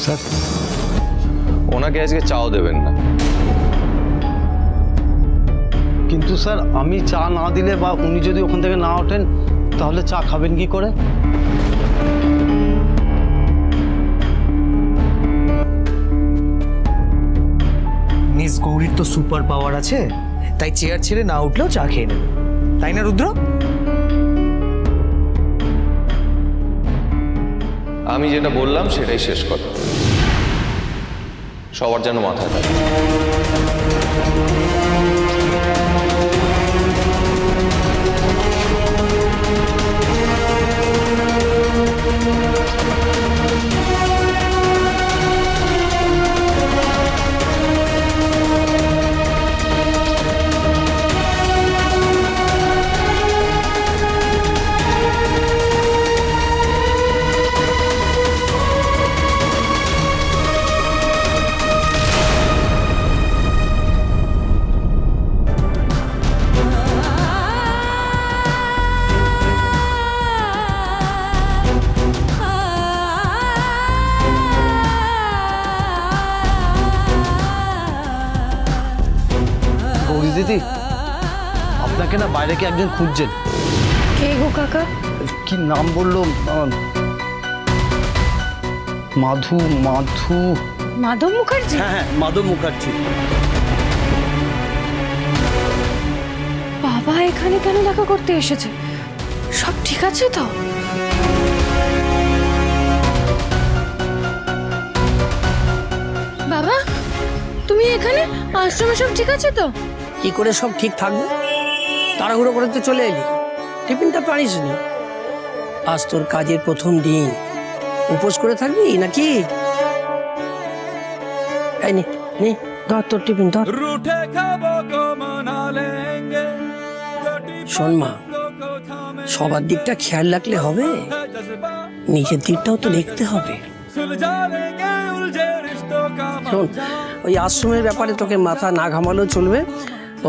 Sir ওনাকে আজকে চাও দেবেন না। কিন্তু স্যার আমি চা না দিলে বা উনি যদি ওখান থেকে না ওঠেন তাহলে চা খাবেন কি করে? মিস গৌরীর তো সুপার পাওয়ার আছে, তাই চেয়ার ছেড়ে না উঠলেও চা খেয়ে নেবে, তাই না রুদ্র? আমি যেটা বললাম সেটাই শেষ কথা, সবার যেন মাথায় থাকে। গৌরী দিদি, আপনাকে না বাইরে কি একজন খুঁজছেন। কে গো কাকা? কি নাম বললো? মাধু মাধু মাধব মুখার্জি? হ্যাঁ হ্যাঁ, মাধব মুখার্জি। বাবা এখানে কেন দেখা করতে এসেছে? সব ঠিক আছে তো? বাবা তুমি এখানে? আশ্রমে সব ঠিক আছে তো? কি করে সব ঠিক থাকবে? তাড়াহুড়ো করে তো চলে এলি, টিফিনটা তো আনিস নি। আজ তোর কাজের প্রথম দিন, উপোস করে থাকবি নাকি? এই নে নে, ধর তোর টিফিন ধর। শোন মা, সবার দিকটা খেয়াল রাখলে হবে, নিজের দিকটাও তো দেখতে হবে। শোন, ওই আশ্রমের ব্যাপারে তোকে মাথা না ঘামালেও চলবে,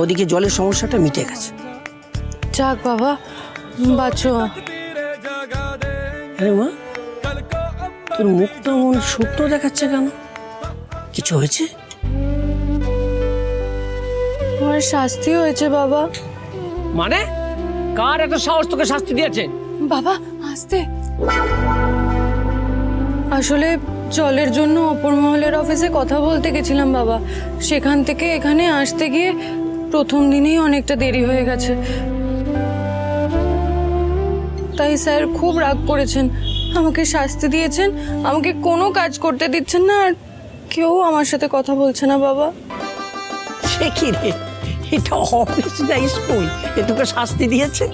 ওদিকে জলের সমস্যাটা মিটে গেছে। যাক বাবা, বাঁচো। আরে মা, তোর মুখটা মন শুকনো দেখাচ্ছে কেন? কিছু হয়েছে? আমার শাস্তি হয়েছে বাবা। মানে কার এত সাহস তোকে শাস্তি দিয়েছে? বাবা আস্তে। আসলে জলের জন্য অপর মহলের অফিসে কথা বলতে গেছিলাম বাবা, সেখান থেকে এখানে আসতে গিয়ে প্রথম দিনেই অনেকটা দেরি হয়ে গেছে, তাই স্যার খুব রাগ করেছেন, আমাকে শাস্তি দিয়েছেন, আমাকে কোনো কাজ করতে দিচ্ছেন না, আর কেউ আমার সাথে কথা বলছে না বাবা। সে কি রে, এটা অফিস না স্কুল, এ তোকে শাস্তি দিয়েছে?